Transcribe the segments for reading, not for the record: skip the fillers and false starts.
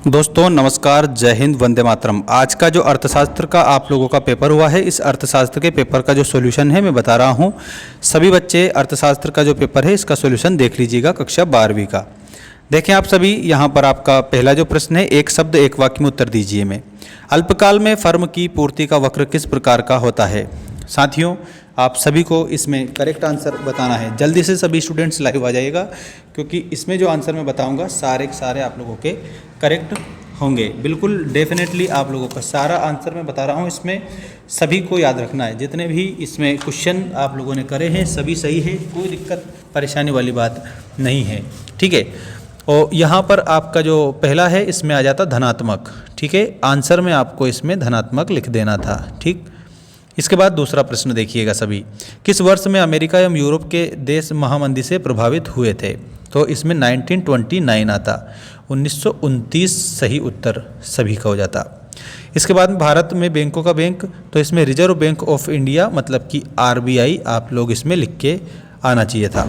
दोस्तों नमस्कार, जय हिंद, वंदे मातरम। आज का जो अर्थशास्त्र का आप लोगों का पेपर हुआ है, इस अर्थशास्त्र के पेपर का जो सॉल्यूशन है मैं बता रहा हूँ। सभी बच्चे अर्थशास्त्र का जो पेपर है इसका सॉल्यूशन देख लीजिएगा, कक्षा 12वीं का। देखें आप सभी, यहाँ पर आपका पहला जो प्रश्न है, एक शब्द एक वाक्य में उत्तर दीजिए। में अल्पकाल में फर्म की पूर्ति का वक्र किस प्रकार का होता है। साथियों, आप सभी को इसमें करेक्ट आंसर बताना है। जल्दी से सभी स्टूडेंट्स लाइव आ जाइएगा, क्योंकि इसमें जो आंसर मैं बताऊंगा सारे के सारे आप लोगों के करेक्ट होंगे। बिल्कुल डेफिनेटली आप लोगों का सारा आंसर मैं बता रहा हूं, इसमें सभी को याद रखना है। जितने भी इसमें क्वेश्चन आप लोगों ने करे हैं सभी सही है, कोई दिक्कत परेशानी वाली बात नहीं है, ठीक है। और यहाँ पर आपका जो पहला है इसमें आ जाता धनात्मक, ठीक है। आंसर में आपको इसमें धनात्मक लिख देना था, ठीक। इसके बाद दूसरा प्रश्न देखिएगा सभी, किस वर्ष में अमेरिका एवं यूरोप के देश महामंदी से प्रभावित हुए थे। तो इसमें 1929 आता, 1929 सही उत्तर सभी का हो जाता। इसके बाद में भारत में बैंकों का बैंक, तो इसमें रिजर्व बैंक ऑफ इंडिया मतलब कि RBI आप लोग इसमें लिख के आना चाहिए था।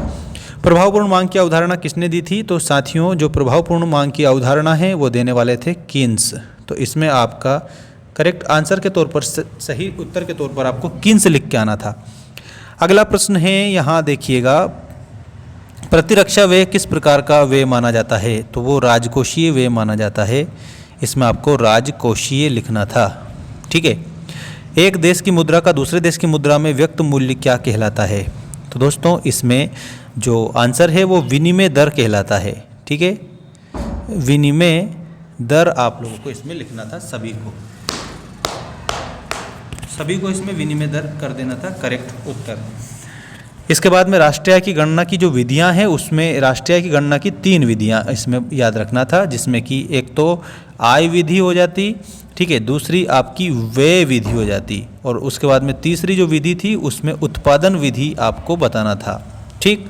प्रभावपूर्ण मांग की अवधारणा किसने दी थी। तो साथियों, जो प्रभावपूर्ण मांग की अवधारणा है वो देने वाले थे कीन्स। तो इसमें आपका करेक्ट आंसर के तौर पर, सही उत्तर के तौर पर आपको कीन्स लिख के आना था। अगला प्रश्न है, यहाँ देखिएगा, प्रतिरक्षा व्यय किस प्रकार का व्यय माना जाता है। तो वो राजकोषीय व्यय माना जाता है। इसमें आपको राजकोषीय लिखना था, ठीक है। एक देश की मुद्रा का दूसरे देश की मुद्रा में व्यक्त मूल्य क्या कहलाता है। तो दोस्तों इसमें जो आंसर है वो विनिमय दर कहलाता है, ठीक है। विनिमय दर आप लोगों को इसमें लिखना था, सभी को इसमें विनिमय दर कर देना था करेक्ट उत्तर। इसके बाद में राष्ट्रीय आय की गणना की जो विधियां हैं, उसमें राष्ट्रीय आय की गणना की 3 विधियां इसमें याद रखना था, जिसमें कि एक तो आय विधि हो जाती, ठीक है, दूसरी आपकी व्यय विधि हो जाती, और उसके बाद में तीसरी जो विधि थी उसमें उत्पादन विधि आपको बताना था, ठीक।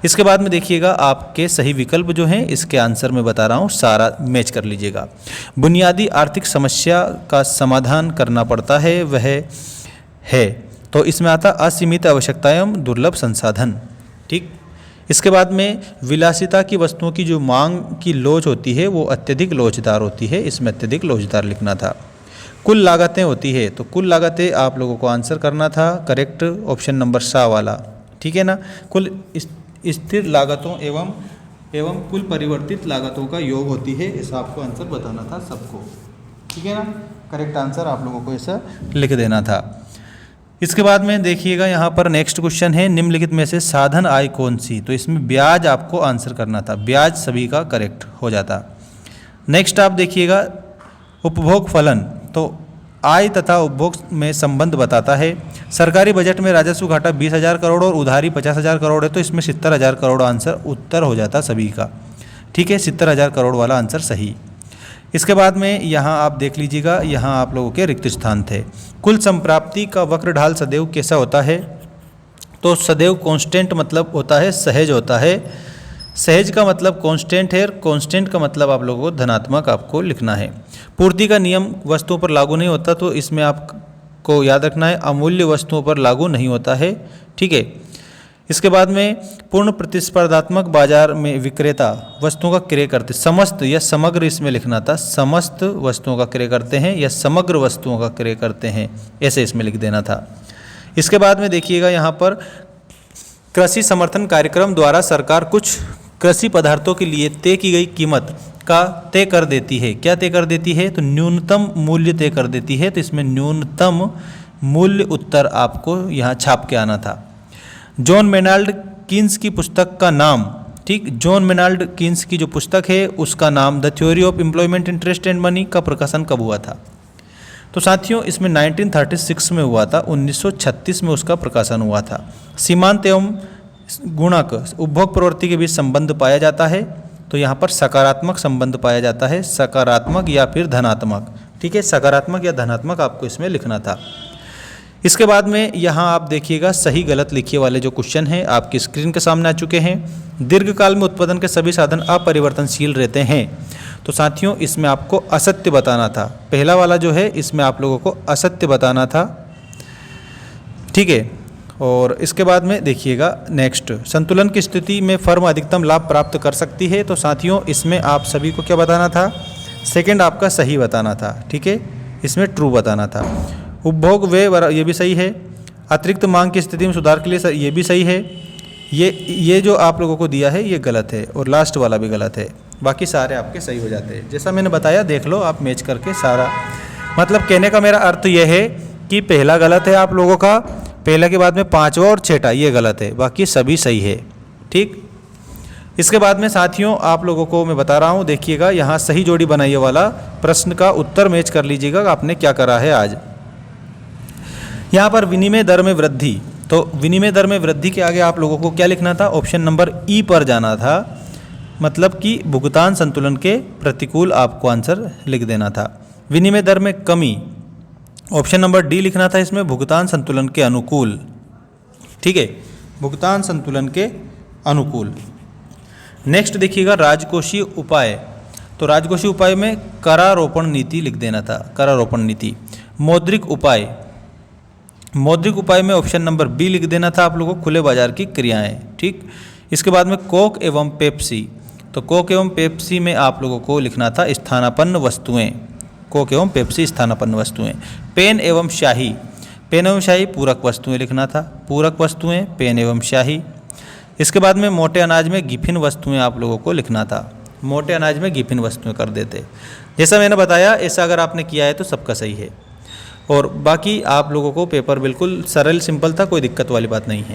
इसके बाद में देखिएगा आपके सही विकल्प जो हैं, इसके आंसर में बता रहा हूँ, सारा मैच कर लीजिएगा। बुनियादी आर्थिक समस्या का समाधान करना पड़ता है, वह है। तो इसमें आता असीमित आवश्यकताएं एवं दुर्लभ संसाधन, ठीक। इसके बाद में विलासिता की वस्तुओं की जो मांग की लोच होती है वो अत्यधिक लोचदार होती है, इसमें अत्यधिक लोचदार लिखना था। कुल लागतें होती है, तो कुल लागतें आप लोगों को आंसर करना था करेक्ट ऑप्शन नंबर सा वाला, ठीक है ना। कुल स्थिर लागतों एवं कुल परिवर्तित लागतों का योग होती है, ऐसा आपको आंसर बताना था सबको, ठीक है ना। करेक्ट आंसर आप लोगों को ऐसा लिख देना था। इसके बाद में देखिएगा यहाँ पर नेक्स्ट क्वेश्चन है, निम्नलिखित में से साधन आय कौन सी। तो इसमें ब्याज आपको आंसर करना था, ब्याज सभी का करेक्ट हो जाता। नेक्स्ट आप देखिएगा उपभोग फलन, तो आय तथा उपभोग में संबंध बताता है। सरकारी बजट में राजस्व घाटा 20,000 करोड़ और उधारी 50,000 करोड़ है, तो इसमें 70,000 करोड़ आंसर उत्तर हो जाता सभी का, ठीक है। 70,000 करोड़ वाला आंसर सही। इसके बाद में यहाँ आप देख लीजिएगा, यहाँ आप लोगों के रिक्त स्थान थे। कुल संप्राप्ति का वक्र ढाल सदैव कैसा होता है। तो सदैव कांस्टेंट मतलब होता है सहज होता है, सहज का मतलब कांस्टेंट है, कांस्टेंट का मतलब आप लोगों को धनात्मक आपको लिखना है। पूर्ति का नियम वस्तुओं पर लागू नहीं होता, तो इसमें आपको याद रखना है अमूल्य वस्तुओं पर लागू नहीं होता है, ठीक है। इसके बाद में पूर्ण प्रतिस्पर्धात्मक बाजार में विक्रेता वस्तुओं का क्रय करते, समस्त या समग्र इसमें लिखना था, समस्त वस्तुओं का क्रय करते हैं या समग्र वस्तुओं का क्रय करते हैं, ऐसे इसमें लिख देना था। इसके बाद में देखिएगा यहाँ पर कृषि समर्थन कार्यक्रम द्वारा सरकार कुछ कृषि पदार्थों के लिए तय की गई कीमत का तय कर देती है। क्या तय कर देती है। तो न्यूनतम मूल्य तय कर देती है, तो इसमें न्यूनतम मूल्य उत्तर आपको यहाँ छाप के आना था। जॉन मेनाल्ड कीन्स की पुस्तक का नाम, ठीक, जॉन मेनाल्ड कीन्स की जो पुस्तक है उसका नाम the theory of employment interest and money का प्रकाशन कब हुआ था। तो साथियों इसमें 1936 में हुआ था, 1936 में उसका प्रकाशन हुआ था। सीमांत एवं गुणक उपभोग प्रवृत्ति के बीच संबंध पाया जाता है, तो यहाँ पर सकारात्मक संबंध पाया जाता है, सकारात्मक या फिर धनात्मक, ठीक है, सकारात्मक या धनात्मक आपको इसमें लिखना था। इसके बाद में यहाँ आप देखिएगा सही गलत लिखिए वाले जो क्वेश्चन हैं आपकी स्क्रीन के सामने आ चुके हैं। दीर्घकाल में उत्पादन के सभी साधन अपरिवर्तनशील रहते हैं, तो साथियों इसमें आपको असत्य बताना था। पहला वाला जो है इसमें आप लोगों को असत्य बताना था, ठीक है। और इसके बाद में देखिएगा नेक्स्ट, संतुलन की स्थिति में फर्म अधिकतम लाभ प्राप्त कर सकती है, तो साथियों इसमें आप सभी को क्या बताना था, सेकंड आपका सही बताना था, ठीक है, इसमें ट्रू बताना था। उपभोग व्यय ये भी सही है। अतिरिक्त मांग की स्थिति में सुधार के लिए ये भी सही है। ये जो आप लोगों को दिया है ये गलत है, और लास्ट वाला भी गलत है। बाकी सारे आपके सही हो जाते हैं। जैसा मैंने बताया, देख लो आप मैच करके सारा। मतलब कहने का मेरा अर्थ ये है कि पहला गलत है आप लोगों का, पहला के बाद में पांचवा और छठा ये गलत है, बाकी सभी सही है, ठीक। इसके बाद में साथियों आप लोगों को मैं बता रहा हूँ, देखिएगा यहाँ सही जोड़ी बनाइए वाला प्रश्न का उत्तर मैच कर लीजिएगा आपने क्या करा है आज। यहाँ पर विनिमय दर में वृद्धि, तो विनिमय दर में वृद्धि के आगे आप लोगों को क्या लिखना था? ऑप्शन नंबर ई पर जाना था, मतलब कि भुगतान संतुलन के प्रतिकूल आपको आंसर लिख देना था। विनिमय दर में कमी, ऑप्शन नंबर डी लिखना था इसमें, भुगतान संतुलन के अनुकूल, ठीक है, भुगतान संतुलन के अनुकूल। नेक्स्ट देखिएगा राजकोषीय उपाय, तो राजकोषीय उपाय में करारोपण नीति लिख देना था, करारोपण नीति। मौद्रिक उपाय, मौद्रिक उपाय में ऑप्शन नंबर बी लिख देना था आप लोगों को, खुले बाजार की क्रियाएं, ठीक। इसके बाद में कोक एवं पेप्सी, तो कोक एवं पेप्सी में आप लोगों को लिखना था स्थानापन्न वस्तुएं, कोक एवं पेप्सी स्थानापन्न वस्तुएं। पेन एवं स्याही, पेन एवं स्याही पूरक वस्तुएं लिखना था, पूरक वस्तुएं पेन एवं स्याही। इसके बाद में मोटे अनाज में गिफिन वस्तुएं आप लोगों को लिखना था, मोटे अनाज में गिफिन वस्तुएं कर देते। जैसा मैंने बताया ऐसा अगर आपने किया है तो सबका सही है, और बाकी आप लोगों को पेपर बिल्कुल सरल सिंपल था, कोई दिक्कत वाली बात नहीं है।